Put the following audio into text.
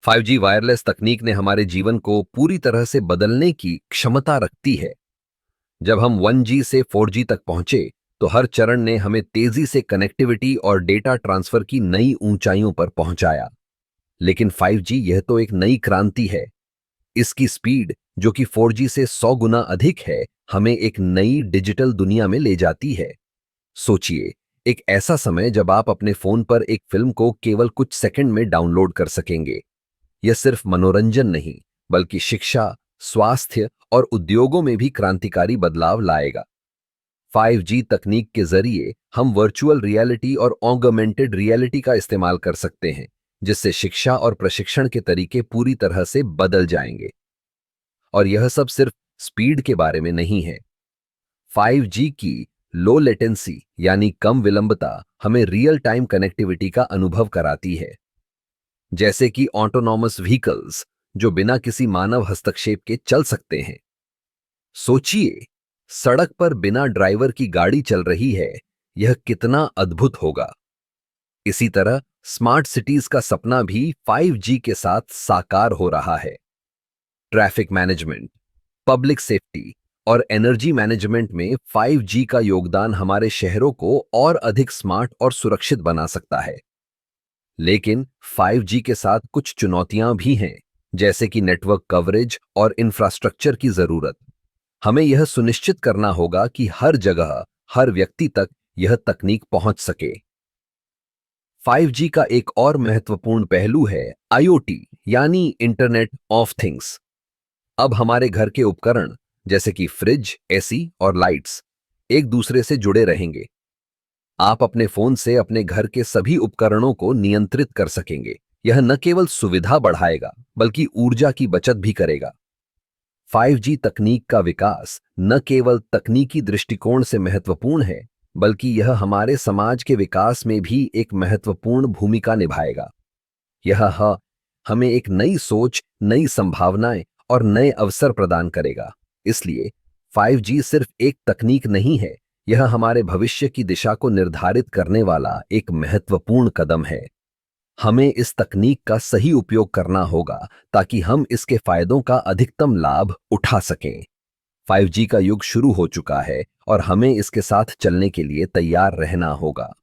5G wireless तकनीक ने हमारे जीवन को पूरी तरह से बदलने की क्षमता रखती है। जब हम 1G से 4G तक पहुंचे, तो हर चरण ने हमें तेजी से कनेक्टिविटी और डेटा ट्रांसफर की नई ऊंचाइयों पर पहुंचाया। लेकिन 5G यह तो एक नई क्रांति है। इसकी स्पीड, जो कि 4G से 100 गुना अधिक है, हमें एक नई डिजिटल दुनिया में ले जाती है। सोचिए, एक ऐसा समय जब आप अपने फोन पर एक फिल्म को केवल कुछ सेकंड में डाउनलोड कर सकेंगे। यह सिर्फ मनोरंजन नहीं, बल्कि शिक्षा, स्वास्थ्य और उद्योगों में भी क्रांतिकारी बदलाव लाएगा। 5G तकनीक के जरिए हम वर्चुअल रियलिटी और ऑगमेंटेड रियलिटी का इस्तेमाल कर सकते हैं, जिससे शिक्षा और प्रशिक्षण के तरीके पूरी तरह से बदल जाएंगे। और यह सब सिर्फ स्पीड के बारे में नहीं है। 5G की लो लेटेंसी यानी कम विलंबता हमें रियल टाइम कनेक्टिविटी का अनुभव कराती है, जैसे कि ऑटोनॉमस व्हीकल्स जो बिना किसी मानव हस्तक्षेप के चल सकते हैं। सोचिए, सड़क पर बिना ड्राइवर की गाड़ी चल रही है, यह कितना अद्भुत होगा। इसी तरह स्मार्ट सिटीज का सपना भी 5G के साथ साकार हो रहा है। ट्रैफिक मैनेजमेंट, पब्लिक सेफ्टी और एनर्जी मैनेजमेंट में 5G का योगदान हमारे शहरों को और अधिक स्मार्ट और सुरक्षित बना सकता है। लेकिन 5G के साथ कुछ चुनौतियां भी हैं, जैसे कि नेटवर्क कवरेज और इंफ्रास्ट्रक्चर की जरूरत। हमें यह सुनिश्चित करना होगा कि हर जगह, हर व्यक्ति तक यह तकनीक पहुंच सके। 5G का एक और महत्वपूर्ण पहलू है IoT यानी इंटरनेट ऑफ थिंग्स। अब हमारे घर के उपकरण, जैसे कि फ्रिज, एसी और लाइट्स, एक दूसरे से जुड़े रहेंगे। आप अपने फोन से अपने घर के सभी उपकरणों को नियंत्रित कर सकेंगे। यह न केवल सुविधा बढ़ाएगा, बल्कि ऊर्जा की बचत भी करेगा। 5G तकनीक का विकास न केवल तकनीकी दृष्टिकोण से महत्वपूर्ण है, बल्कि यह हमारे समाज के विकास में भी एक महत्वपूर्ण भूमिका निभाएगा। हमें एक नई सोच, नई संभावनाएं और नए अवसर प्रदान करेगा। इसलिए 5G सिर्फ एक तकनीक नहीं है, यह हमारे भविष्य की दिशा को निर्धारित करने वाला एक महत्वपूर्ण कदम है। हमें इस तकनीक का सही उपयोग करना होगा, ताकि हम इसके फायदों का अधिकतम लाभ उठा सकें। 5G का युग शुरू हो चुका है और हमें इसके साथ चलने के लिए तैयार रहना होगा।